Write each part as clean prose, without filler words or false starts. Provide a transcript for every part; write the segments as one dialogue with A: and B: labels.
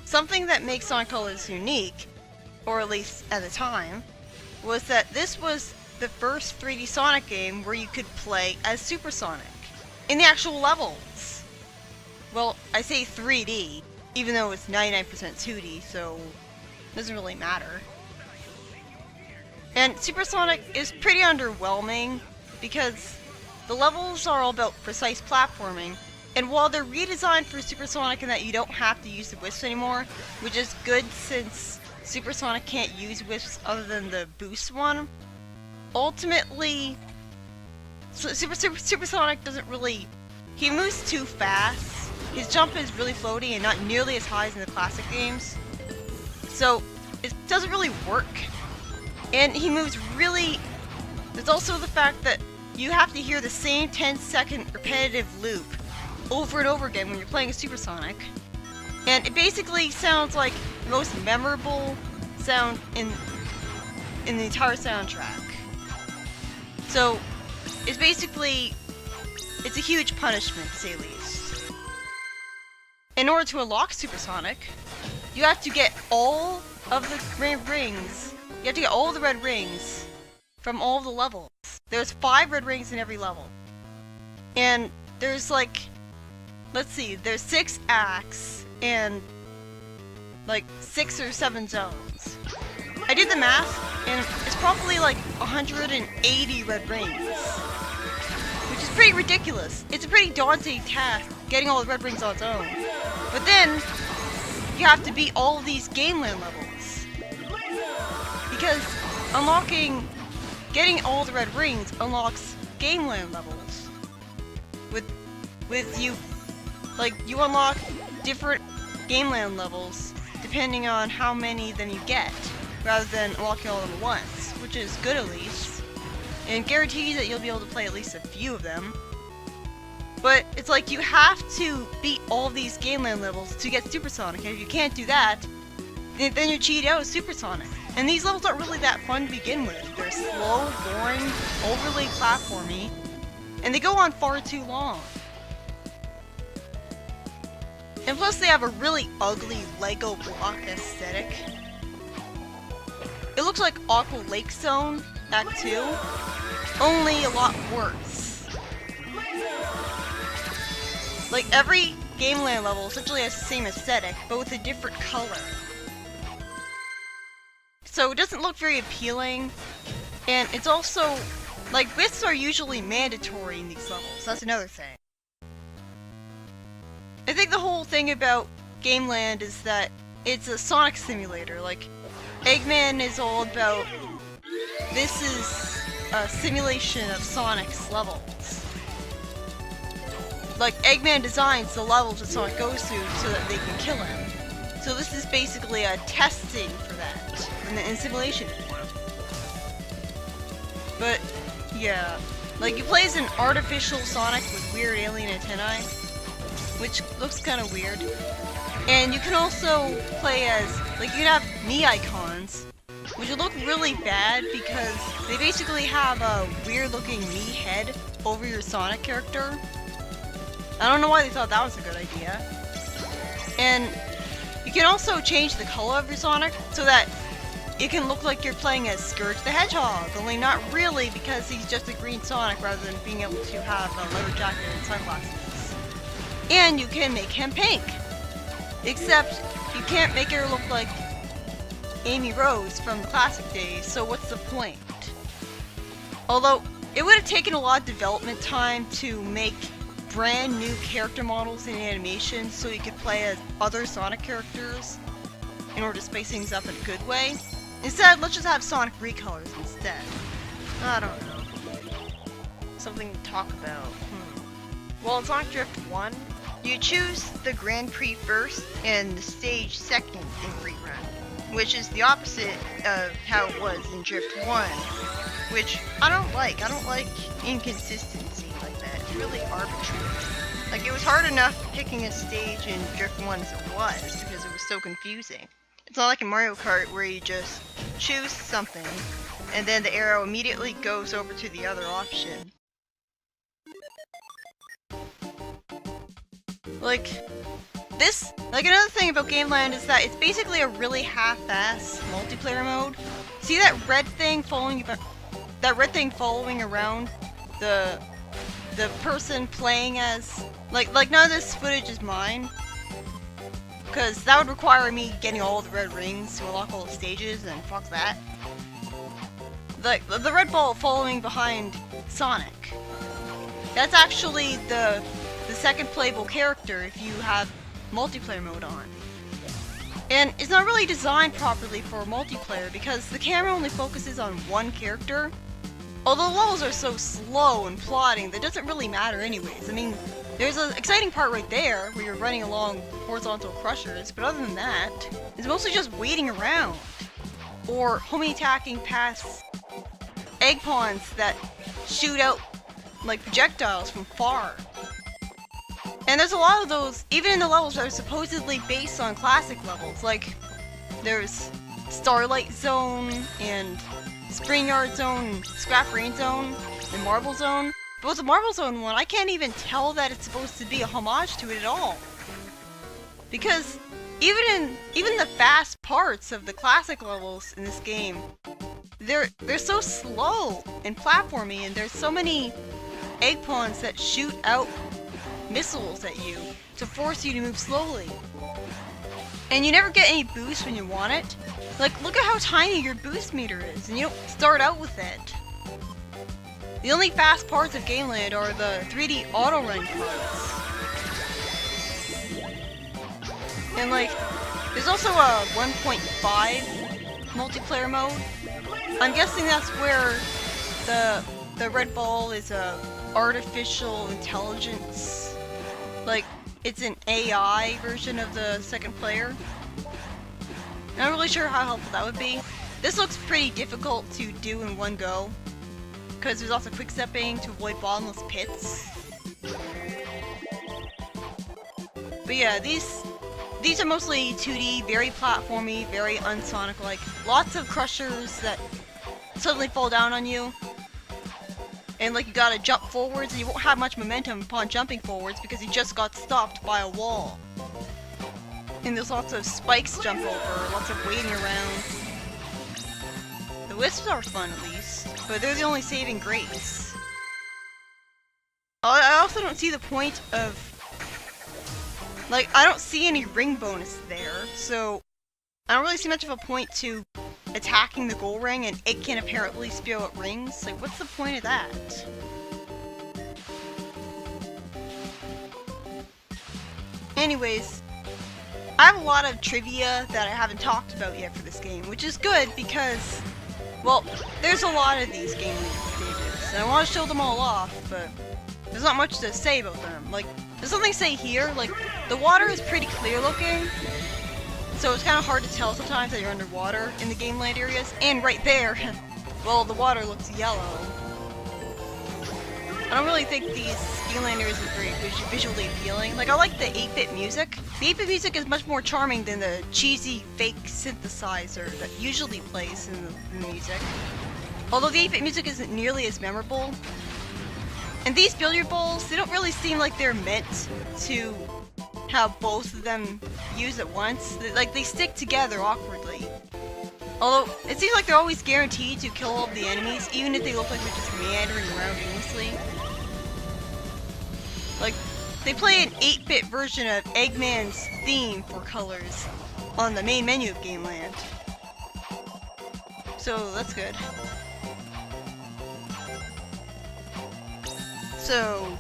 A: something that makes Sonic Colors unique, or at least at the time, was that this was the first 3D Sonic game where you could play as Super Sonic in the actual levels. Well, I say 3D, even though it's 99% 2D, so it doesn't really matter. And Super Sonic is pretty underwhelming because the levels are all about precise platforming, and while they're redesigned for Super Sonic in that you don't have to use the wisps anymore, which is good since Super Sonic can't use wisps other than the boost one, ultimately, Super Sonic doesn't really... he moves too fast. His jump is really floaty and not nearly as high as in the classic games, so it doesn't really work. And he moves really... there's also the fact that you have to hear the same 10-second repetitive loop over and over again when you're playing a Super Sonic. And it basically sounds like the most memorable sound in the entire soundtrack. So, it's basically... it's a huge punishment, to say the least. In order to unlock Super Sonic, you have to get all of the red rings. You have to get all the red rings from all of the levels. There's 5 red rings in every level. And there's like... let's see, there's 6 acts and like 6 or 7 zones. I did the math, and it's probably like 180 red rings, which is pretty ridiculous. It's a pretty daunting task, getting all the red rings on its own. But then, you have to beat all of these Gameland levels. Because getting all the red rings unlocks Gameland levels. With you, like, you unlock different Gameland levels depending on how many of them you get, rather than unlocking all of them at once, which is good at least, and guarantees that you'll be able to play at least a few of them. But it's like you have to beat all of these Gameland levels to get Super Sonic, and if you can't do that, then you're cheated out of Super Sonic. And these levels aren't really that fun to begin with. They're slow, boring, overly platformy, and they go on far too long. And plus they have a really ugly Lego block aesthetic. It looks like Aqua Lake Zone, Act 2, only a lot worse. Like, every Gameland level essentially has the same aesthetic, but with a different color. So it doesn't look very appealing, and it's also, like, wisps are usually mandatory in these levels, that's another thing. I think the whole thing about Gameland is that it's a Sonic simulator. Like, Eggman is all about, this is a simulation of Sonic's levels. Like, Eggman designs the levels that Sonic goes through so that they can kill him. So this is basically a testing for that, in simulation form. But, yeah. Like, you play as an artificial Sonic with weird alien antennae, which looks kind of weird. And you can also play as, like, you can have Mii icons, which look really bad because they basically have a weird looking Mii head over your Sonic character. I don't know why they thought that was a good idea. And you can also change the color of your Sonic so that it can look like you're playing as Scourge the Hedgehog, only not really because he's just a green Sonic rather than being able to have a leather jacket and sunglasses. And you can make him pink! Except, you can't make her look like Amy Rose from the classic days, so what's the point? Although, it would have taken a lot of development time to make brand new character models in animation so you could play as other Sonic characters in order to spice things up in a good way. Instead, let's just have Sonic recolors instead. I don't know. Something to talk about. Well, in Sonic Drift 1, you choose the Grand Prix first and the stage second in Free Run, which is the opposite of how it was in Drift 1, which I don't like. I don't like inconsistency like that. It's really arbitrary. Like, it was hard enough picking a stage in Drift 1 as it was, because it was so confusing. It's not like in Mario Kart where you just choose something, and then the arrow immediately goes over to the other option. Like, this, like, another thing about Gameland is that it's basically a really half-ass multiplayer mode. See that red thing following around the person playing as, like none of this footage is mine, because that would require me getting all the red rings to unlock all the stages, and fuck that. The red ball following behind Sonic, that's actually the second playable character if you have multiplayer mode on. And it's not really designed properly for multiplayer because the camera only focuses on one character. Although the levels are so slow and plodding, that doesn't really matter anyways. I mean, there's an exciting part right there where you're running along horizontal crushers, but other than that, it's mostly just waiting around. Or homing attacking past egg pawns that shoot out like projectiles from far. And there's a lot of those, even in the levels that are supposedly based on classic levels. Like, there's Starlight Zone, and Spring Yard Zone, and Scrap Rain Zone, and Marble Zone. But with the Marble Zone one, I can't even tell that it's supposed to be a homage to it at all. Because even the fast parts of the classic levels in this game, they're so slow and platformy, and there's so many egg pawns that shoot out missiles at you to force you to move slowly. And you never get any boost when you want it. Like, look at how tiny your boost meter is, and you don't start out with it. The only fast parts of Gameland are the 3D auto-run parts. And like, there's also a 1.5 multiplayer mode. I'm guessing that's where the red ball is a artificial intelligence. Like, it's an AI version of the second player. I'm not really sure how helpful that would be. This looks pretty difficult to do in one go, because there's also quick stepping to avoid bottomless pits. But yeah, these are mostly 2D, very platformy, very unsonic-like. Lots of crushers that suddenly fall down on you. And like, you gotta jump forwards, and you won't have much momentum upon jumping forwards because you just got stopped by a wall. And there's lots of spikes to jump over, lots of waiting around. The wisps are fun at least, but they're the only saving grace. I also don't see the point of... Like, I don't see any ring bonus there, so I don't really see much of a point to attacking the goal ring, and it can apparently spew out rings. Like, what's the point of that? Anyways, I have a lot of trivia that I haven't talked about yet for this game, which is good because, well, there's a lot of these game stages, and I want to show them all off, but there's not much to say about them. Like, there's something to say here, like, the water is pretty clear looking, so it's kind of hard to tell sometimes that you're underwater in the Gameland areas. And right there, well, the water looks yellow. I don't really think these Gameland areas are very visually appealing. Like, I like the 8-bit music. The 8-bit music is much more charming than the cheesy fake synthesizer that usually plays in the music. Although the 8-bit music isn't nearly as memorable. And these billiard balls, they don't really seem like they're meant to have both of them used at once. They stick together awkwardly. Although, it seems like they're always guaranteed to kill all of the enemies, even if they look like they're just meandering around aimlessly. Like, they play an 8-bit version of Eggman's theme for colors on the main menu of Gameland. So, that's good. So,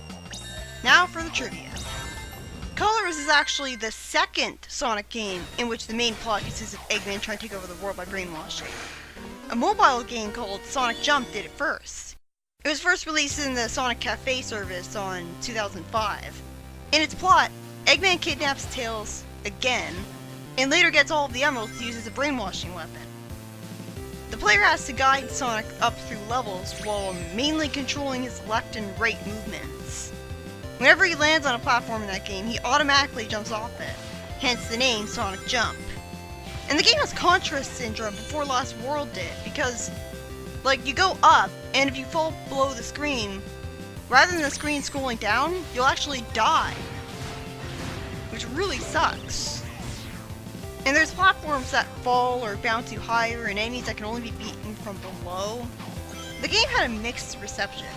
A: now for the trivia. Colors is actually the second Sonic game in which the main plot consists of Eggman trying to take over the world by brainwashing. A mobile game called Sonic Jump did it first. It was first released in the Sonic Cafe service on 2005. In its plot, Eggman kidnaps Tails again, and later gets all of the emeralds to use as a brainwashing weapon. The player has to guide Sonic up through levels while mainly controlling his left and right movements. Whenever he lands on a platform in that game, he automatically jumps off it, hence the name Sonic Jump. And the game has contrast syndrome before Lost World did, because, like, you go up, and if you fall below the screen, rather than the screen scrolling down, you'll actually die. Which which really sucks. And there's platforms that fall or bounce you higher, and enemies that can only be beaten from below. The game had a mixed reception.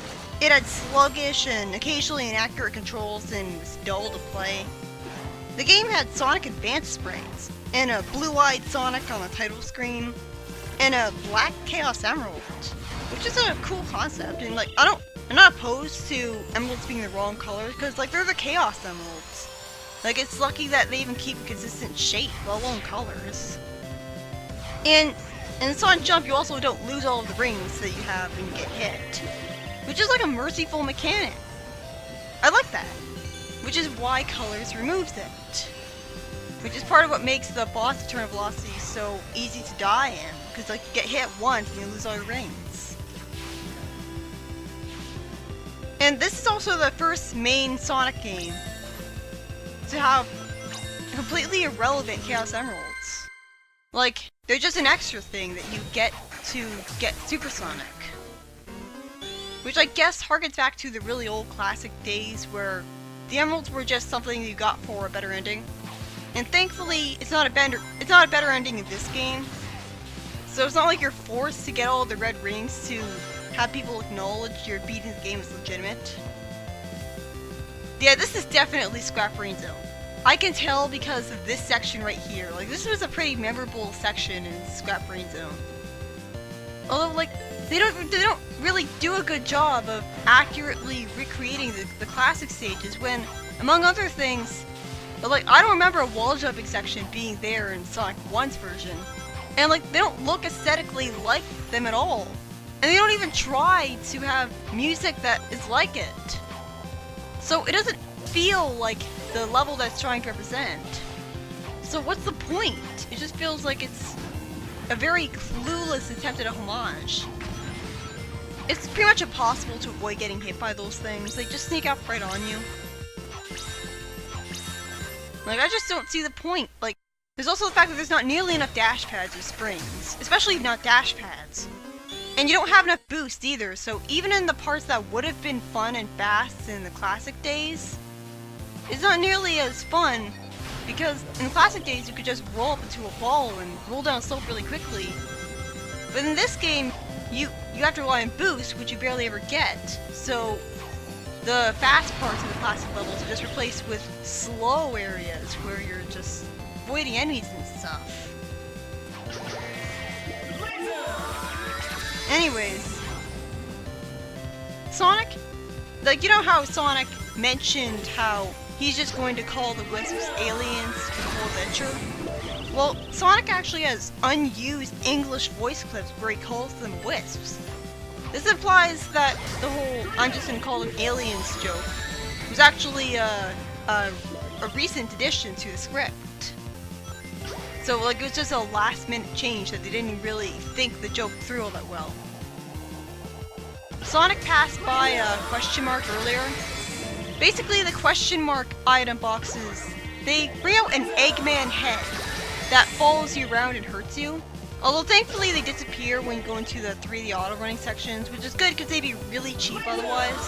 A: It had sluggish and occasionally inaccurate controls and was dull to play. The game had Sonic Advance sprites, and a blue-eyed Sonic on the title screen, and a black Chaos Emerald, which is a cool concept. And like, I'm not opposed to emeralds being the wrong color, because like they're the Chaos Emeralds. Like, it's lucky that they even keep a consistent shape, let alone colors. And in Sonic Jump, you also don't lose all of the rings that you have when you get hit, which is like a merciful mechanic. I like that, which is why Colors removes it, which is part of what makes the boss Eternal Velocity so easy to die in, because like you get hit once and you lose all your rings. And this is also the first main Sonic game to have completely irrelevant Chaos Emeralds. Like, they're just an extra thing that you get to get Super Sonic. Which I guess harkens back to the really old classic days where the emeralds were just something you got for a better ending. And thankfully, it's not a better ending in this game. So it's not like you're forced to get all the red rings to have people acknowledge you're beating the game as legitimate. Yeah, this is definitely Scrap Brain Zone. I can tell because of this section right here. Like, this was a pretty memorable section in Scrap Brain Zone. Although, like, they don't really do a good job of accurately recreating the classic stages when, among other things, like, I don't remember a wall jumping section being there in Sonic 1's version. And, like, they don't look aesthetically like them at all. And they don't even try to have music that is like it. So it doesn't feel like the level that's trying to represent. So what's the point? It just feels like it's a very clueless attempt at a homage. It's pretty much impossible to avoid getting hit by those things. They just sneak up right on you. Like, I just don't see the point. Like, there's also the fact that there's not nearly enough dash pads or springs. Especially not dash pads. And you don't have enough boost either, so even in the parts that would have been fun and fast in the classic days, it's not nearly as fun, because in the classic days you could just roll up into a ball and roll down a slope really quickly. But in this game, you have to rely on boost, which you barely ever get, so the fast parts of the classic levels are just replaced with slow areas where you're just avoiding enemies and stuff. Anyways, Sonic, like, you know how Sonic mentioned how he's just going to call the Wisps aliens for the whole adventure? Well, Sonic actually has unused English voice clips where he calls them Wisps. This implies that the whole "I'm just gonna call them aliens" joke was actually a recent addition to the script. So, like, it was just a last-minute change that they didn't really think the joke through all that well. Sonic passed by a question mark earlier. Basically, the question mark item boxes, they bring out an Eggman head that follows you around and hurts you. Although, thankfully, they disappear when you go into the 3D auto-running sections, which is good because they'd be really cheap otherwise.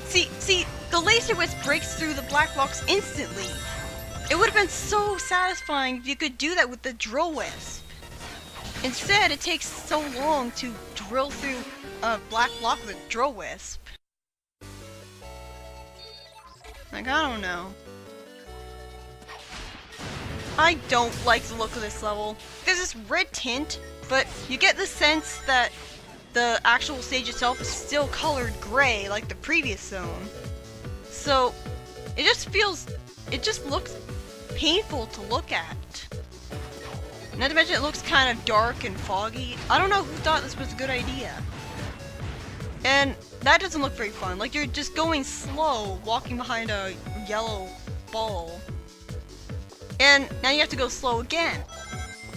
A: See, the Laser Wisp breaks through the black box instantly. It would have been so satisfying if you could do that with the Drill Wisp. Instead, it takes so long to drill through a black block with a Drill Wisp. Like, I don't know. I don't like the look of this level. There's this red tint, but you get the sense that the actual stage itself is still colored gray like the previous zone. So, it just looks painful to look at. Not to mention it looks kind of dark and foggy. I don't know who thought this was a good idea. And that doesn't look very fun. Like, you're just going slow, walking behind a yellow ball. And now you have to go slow again.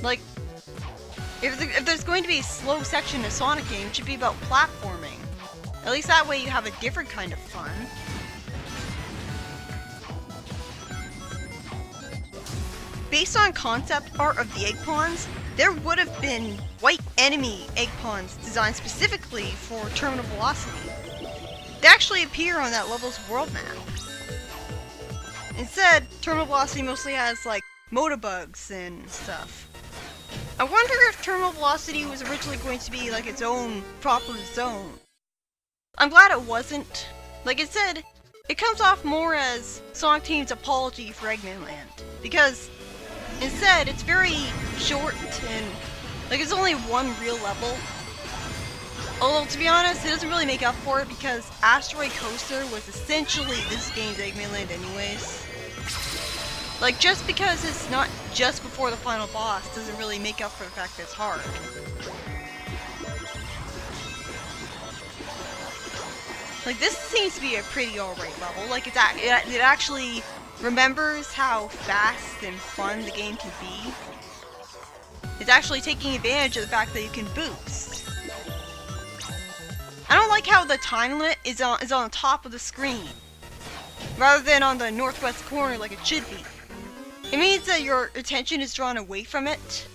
A: Like, if there's going to be a slow section in a Sonic game, it should be about platforming. At least that way you have a different kind of fun. Based on concept art of the egg pawns, there would have been white enemy egg pawns designed specifically for Terminal Velocity. They actually appear on that level's world map. Instead, Terminal Velocity mostly has, like, motobugs and stuff. I wonder if Terminal Velocity was originally going to be, like, its own proper zone. I'm glad it wasn't. Like it said, it comes off more as Sonic Team's apology for Eggman Land. Because, instead, it's very short and, like, it's only one real level. Although, to be honest, it doesn't really make up for it because Asteroid Coaster was essentially this game's Eggman Land anyways. Like, just because it's not just before the final boss doesn't really make up for the fact that it's hard. Like, this seems to be a pretty alright level. Like, it actually remembers how fast and fun the game can be. It's actually taking advantage of the fact that you can boost. I don't like how the time limit is on the top of the screen, rather than on the northwest corner like it should be. It means that your attention is drawn away from it,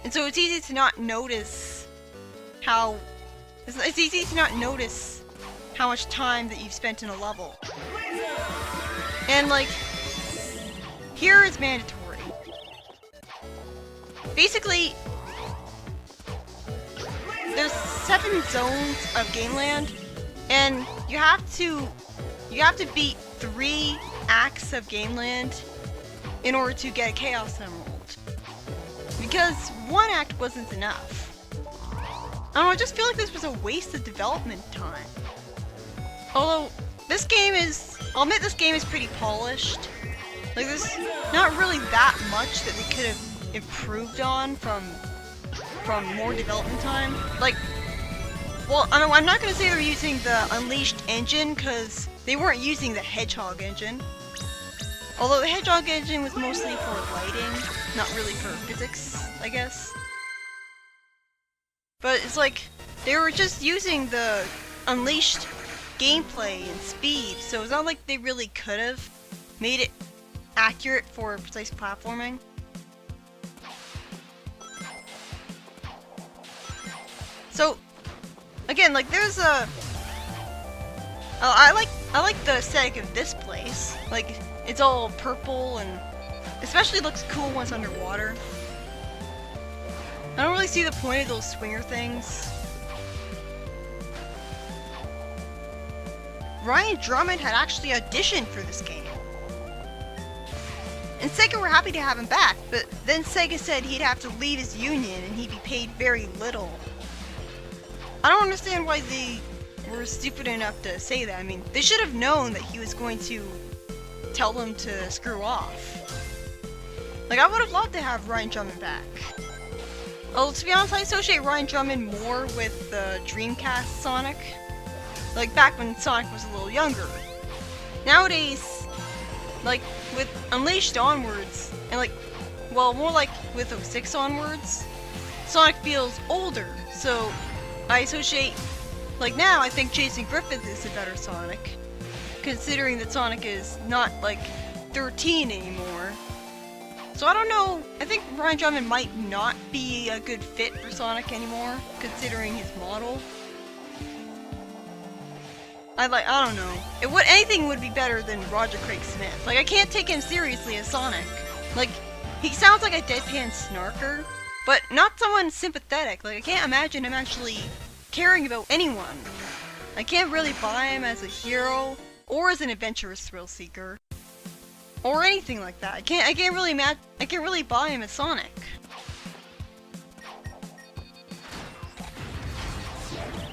A: and so it's easy to not notice how much time that you've spent in a level. And like, here it's mandatory. Basically, there's 7 zones of Gameland, and you have to beat 3 acts of Gameland in order to get a Chaos Emerald. Because 1 act wasn't enough. I don't know, I just feel like this was a waste of development time. Although, this game is, I'll admit this game is pretty polished. Like, there's not really that much that they could have improved on from more development time. Like, well, I'm not going to say they're using the Unleashed engine, because they weren't using the Hedgehog engine. Although the Hedgehog engine was mostly for lighting, not really for physics, I guess. But it's like, they were just using the Unleashed gameplay and speed, so it's not like they really could have made it accurate for precise platforming. So, again, like, there's a... I like the aesthetic of this place. Like, it's all purple and especially looks cool once underwater. I don't really see the point of those swinger things. Ryan Drummond had actually auditioned for this game. And Sega were happy to have him back, but then Sega said he'd have to leave his union and he'd be paid very little. I don't understand why they were stupid enough to say that. I mean, they should have known that he was going to tell them to screw off. Like, I would have loved to have Ryan Drummond back. Well, to be honest, I associate Ryan Drummond more with the Dreamcast Sonic. Like, back when Sonic was a little younger. Nowadays, like, with Unleashed onwards, and like, well, more like with 06 onwards, Sonic feels older, so I associate, like, now I think Jason Griffith is a better Sonic, considering that Sonic is not, like, 13 anymore. So I don't know, I think Ryan Drummond might not be a good fit for Sonic anymore, considering his model. I don't know. Anything would be better than Roger Craig Smith. Like, I can't take him seriously as Sonic. Like, he sounds like a deadpan snarker, but not someone sympathetic. Like, I can't imagine him actually caring about anyone. I can't really buy him as a hero, or as an adventurous thrill seeker, or anything like that. I can't really buy him as Sonic.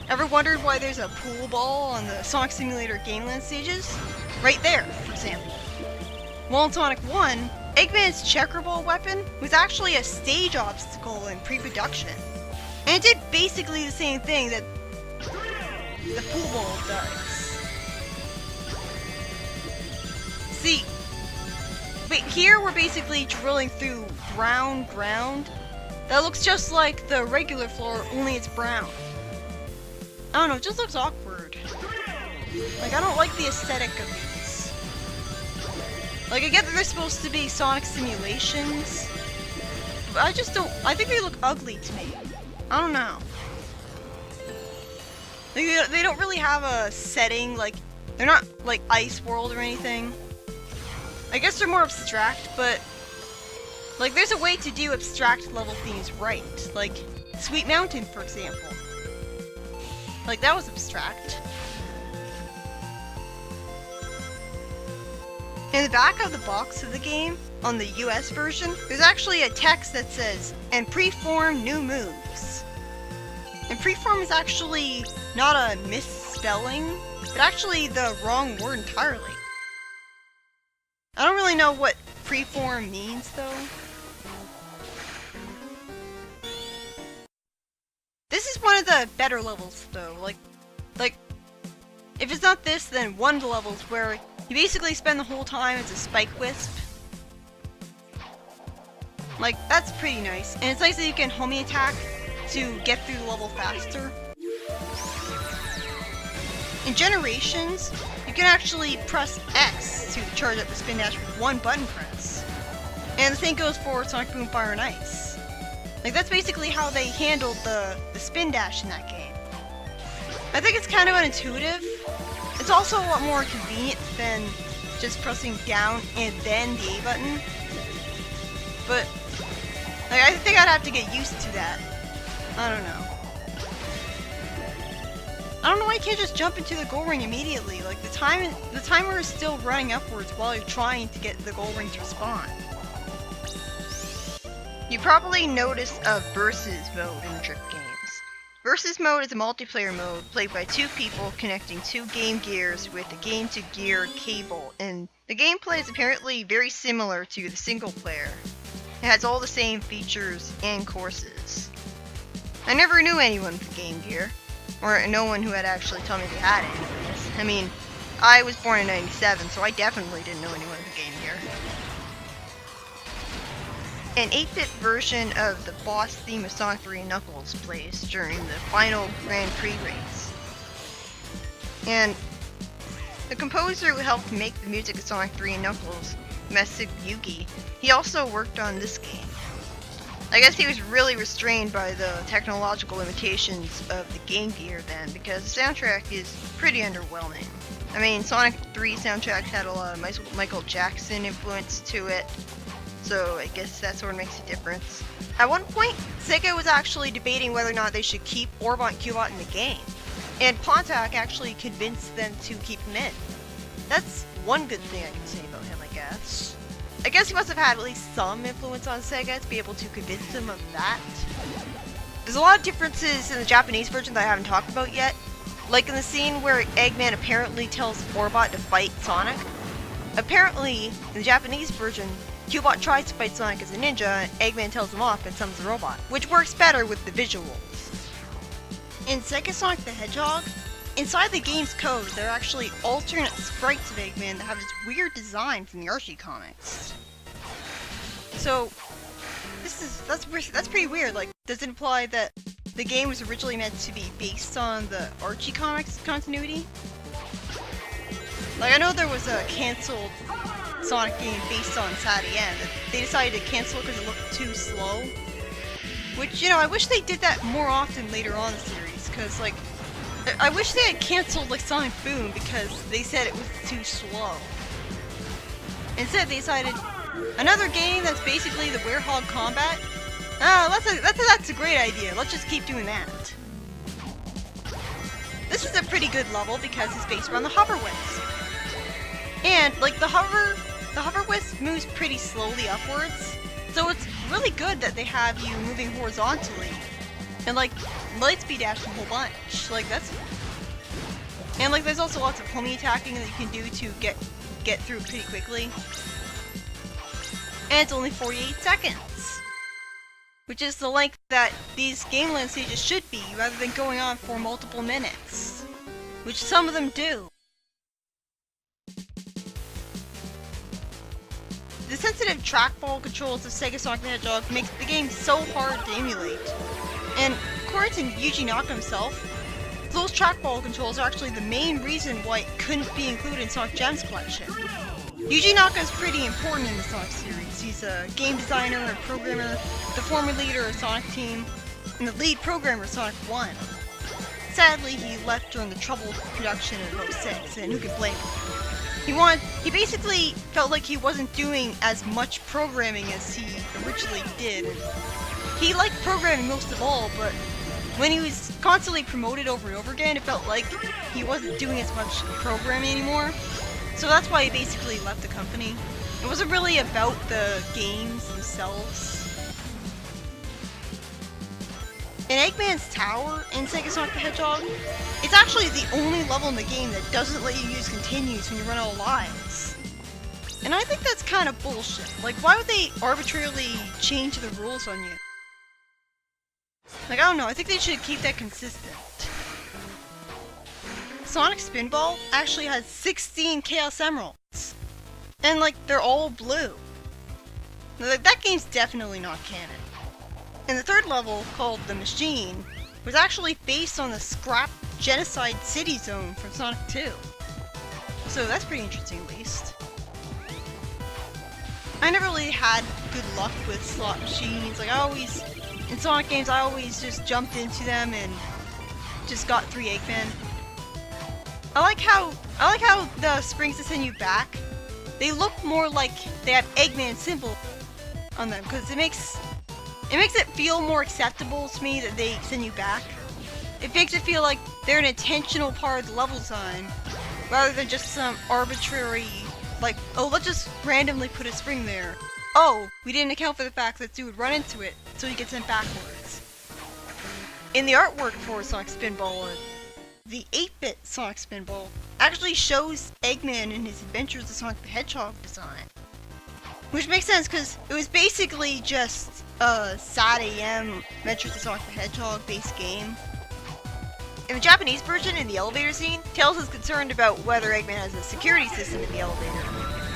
A: Ever wondered why there's a pool ball on the Sonic Simulator Gameland stages? Right there, for example. Well, in Sonic 1, Eggman's checkerball weapon was actually a stage obstacle in pre-production. And it did basically the same thing that the pool ball does. See, but here we're basically drilling through brown ground that looks just like the regular floor, only it's brown. I don't know, it just looks awkward. Like, I don't like the aesthetic of these. Like, I get that they're supposed to be Sonic simulations, but I think they look ugly to me. I don't know. Like, they don't really have a setting, like, they're not, like, Ice World or anything. I guess they're more abstract, but like there's a way to do abstract level themes right. Like Sweet Mountain, for example. Like that was abstract. In the back of the box of the game, on the US version, there's actually a text that says, "And preform new moves." And preform is actually not a misspelling, but actually the wrong word entirely. I don't really know what preform means though. This is one of the better levels though, like if it's not this, then one of the levels where you basically spend the whole time as a spike wisp. Like, that's pretty nice. And it's nice that you can homie attack to get through the level faster. In Generations, you can actually press X to charge up the spin dash with one button press. And the same goes for Sonic Boom Fire and Ice. Like, that's basically how they handled the spin dash in that game. I think it's kind of unintuitive. It's also a lot more convenient than just pressing down and then the A button. But like, I think I'd have to get used to that. I don't know. I don't know why you can't just jump into the goal ring immediately. Like the timer is still running upwards while you're trying to get the goal ring to spawn. You probably noticed a versus mode in Drift games. Versus mode is a multiplayer mode played by two people connecting two Game Gears with a game-to-gear cable, and the gameplay is apparently very similar to the single player. It has all the same features and courses. I never knew anyone with Game Gear, or no one who had actually told me they had it anyways. I mean, I was born in '97, so I definitely didn't know anyone with Game Gear. An 8-bit version of the boss theme of Sonic 3 and Knuckles plays during the final Grand Prix race. And the composer who helped make the music of Sonic 3 and Knuckles, Yugi, he also worked on this game. I guess he was really restrained by the technological limitations of the Game Gear then, because the soundtrack is pretty underwhelming. I mean, Sonic 3 soundtrack had a lot of Michael Jackson influence to it, so I guess that sort of makes a difference. At one point, Sega was actually debating whether or not they should keep Orbot and Cubot in the game, and Pontac actually convinced them to keep him in. That's one good thing I can say about him, I guess. I guess he must have had at least some influence on Sega to be able to convince them of that. There's a lot of differences in the Japanese version that I haven't talked about yet. Like in the scene where Eggman apparently tells Orbot to fight Sonic. Apparently, in the Japanese version, Cubot tries to fight Sonic as a ninja, and Eggman tells him off and summons the robot, which works better with the visuals. In Sega Sonic the Hedgehog, inside the game's code, there are actually alternate sprites of Eggman that have this weird design from the Archie comics. So, that's pretty weird. Like, does it imply that the game was originally meant to be based on the Archie comics continuity? Like, I know there was a cancelled Sonic game based on Saturday End that they decided to cancel because it looked too slow. Which, you know, I wish they did that more often later on in the series, because, like, I wish they had cancelled, like, Sonic Boom because they said it was too slow. Instead, they decided another game that's basically the Werehog combat. That's a great idea. Let's just keep doing that. This is a pretty good level because it's based around the Hover Wisp. And, like, the Hover Wisp moves pretty slowly upwards, so it's really good that they have you moving horizontally. And, like, Lightspeed dash a whole bunch. Like, that's... And, like, there's also lots of homie attacking that you can do to get through pretty quickly. And it's only 48 seconds. Which is the length that these Gameland stages should be, rather than going on for multiple minutes. Which some of them do. The sensitive trackball controls of Sega Sonic the Hedgehog makes the game so hard to emulate. And according to Yuji Naka himself, those trackball controls are actually the main reason why it couldn't be included in Sonic Gems collection. Yuji Naka is pretty important in the Sonic series. He's a game designer and programmer, the former leader of Sonic Team, and the lead programmer of Sonic 1. Sadly, he left during the troubled production of 06, and who can blame him? He basically felt like he wasn't doing as much programming as he originally did. He liked programming most of all, but when he was constantly promoted over and over again, it felt like he wasn't doing as much programming anymore. So that's why he basically left the company. It wasn't really about the games themselves. In Eggman's Tower in Sega Sonic the Hedgehog, it's actually the only level in the game that doesn't let you use continues when you run out of lives. And I think that's kind of bullshit. Like, why would they arbitrarily change the rules on you? Like, I don't know, I think they should keep that consistent. Sonic Spinball actually has 16 Chaos Emeralds. And, like, they're all blue. Like, that game's definitely not canon. And the third level, called The Machine, was actually based on the scrap Genocide City Zone from Sonic 2. So that's pretty interesting, at least. I never really had good luck with slot machines. Like, in Sonic games, I always just jumped into them and just got 3 Eggmen. I like how the springs that send you back, they look more like they have Eggman symbol on them, because it makes it feel more acceptable to me that they send you back. It makes it feel like they're an intentional part of the level design, rather than just some arbitrary, like, oh, let's just randomly put a spring there. Oh, we didn't account for the fact that dude would run into it, so he gets sent backwards. In the artwork for Sonic Spinball, the 8-bit Sonic Spinball actually shows Eggman in his Adventures of Sonic the Hedgehog design. Which makes sense, because it was basically just a Sad AM Adventures of Sonic the Hedgehog based game. In the Japanese version, in the elevator scene, Tails is concerned about whether Eggman has a security system in the elevator,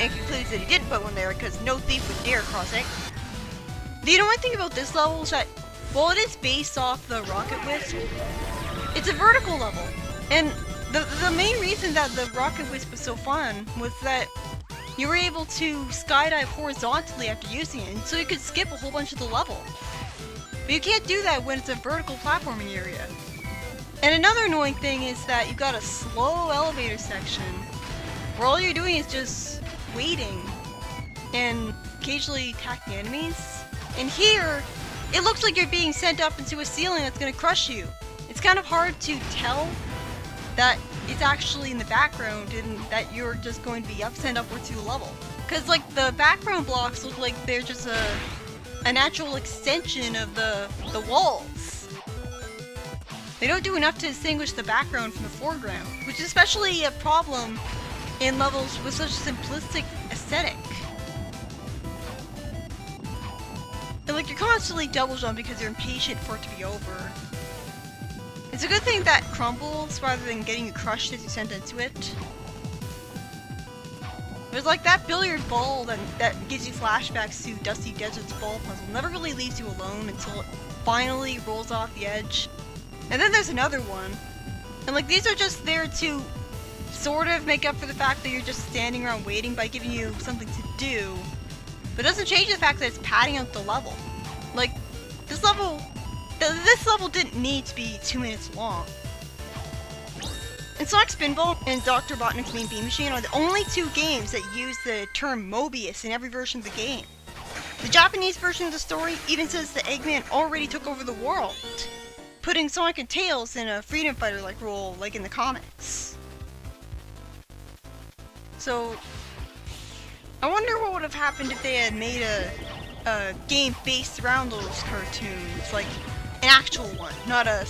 A: and concludes that he didn't put one there because no thief would dare cross Eggman. The annoying thing about this level is that, while it is based off the Rocket Wisp, it's a vertical level. And the main reason that the Rocket Wisp was so fun was that you were able to skydive horizontally after using it, and so you could skip a whole bunch of the level. But you can't do that when it's a vertical platforming area. And another annoying thing is that you've got a slow elevator section where all you're doing is just waiting and occasionally attacking enemies. And here, it looks like you're being sent up into a ceiling that's going to crush you. It's kind of hard to tell that it's actually in the background and that you're just going to be sent upwards through the level. Because, like, the background blocks look like they're just a natural extension of the walls. They don't do enough to distinguish the background from the foreground, which is especially a problem in levels with such a simplistic aesthetic. And, like, you're constantly double jumping because you're impatient for it to be over. It's a good thing that crumbles rather than getting you crushed as you sent into it. There's like that billiard ball that gives you flashbacks to Dusty Desert's ball puzzle. Never really leaves you alone until it finally rolls off the edge. And then there's another one. And like these are just there to sort of make up for the fact that you're just standing around waiting by giving you something to do. But it doesn't change the fact that it's padding out the level. Like, this level didn't need to be 2 minutes long. And Sonic Spinball and Dr. Robotnik's Mean Bean Machine are the only 2 games that use the term Mobius in every version of the game. The Japanese version of the story even says that Eggman already took over the world, putting Sonic and Tails in a freedom fighter-like role like in the comics. So, I wonder what would have happened if they had made a game based around those cartoons, like an actual one, not a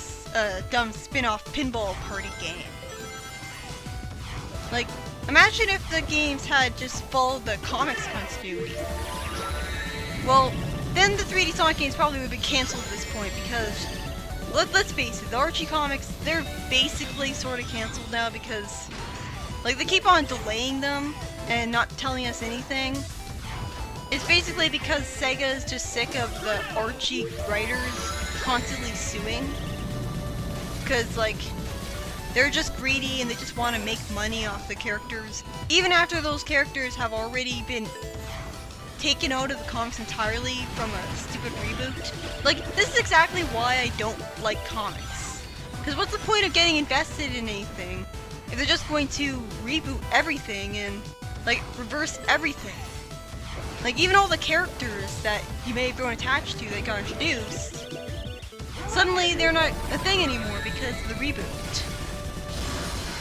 A: dumb spin-off pinball party game. Like, imagine if the games had just followed the comics continuity. Well, then the 3D Sonic games probably would be cancelled at this point because, let's face it, the Archie comics, they're basically sort of cancelled now because, like, they keep on delaying them and not telling us anything. It's basically because Sega is just sick of the Archie writers constantly suing. Because, like, they're just greedy and they just want to make money off the characters. Even after those characters have already been taken out of the comics entirely from a stupid reboot. Like, this is exactly why I don't like comics. Because what's the point of getting invested in anything if they're just going to reboot everything and, like, reverse everything. Like, even all the characters that you may have grown attached to that got introduced, suddenly they're not a thing anymore because of the reboot.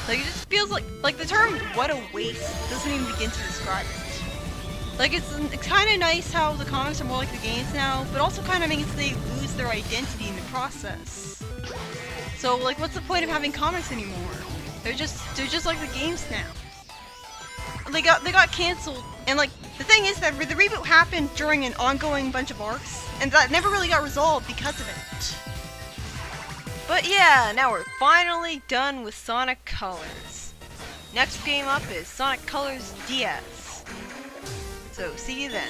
A: Like, it just feels like the term "what a waste" doesn't even begin to describe it. Like, it's kind of nice how the comics are more like the games now, but also kind of makes they lose their identity in the process. So, like, what's the point of having comics anymore? They're just like the games now. They got canceled, and like the thing is that the reboot happened during an ongoing bunch of arcs, and that never really got resolved because of it. But yeah, now we're finally done with Sonic Colors. Next game up is Sonic Colors DS. So see you then.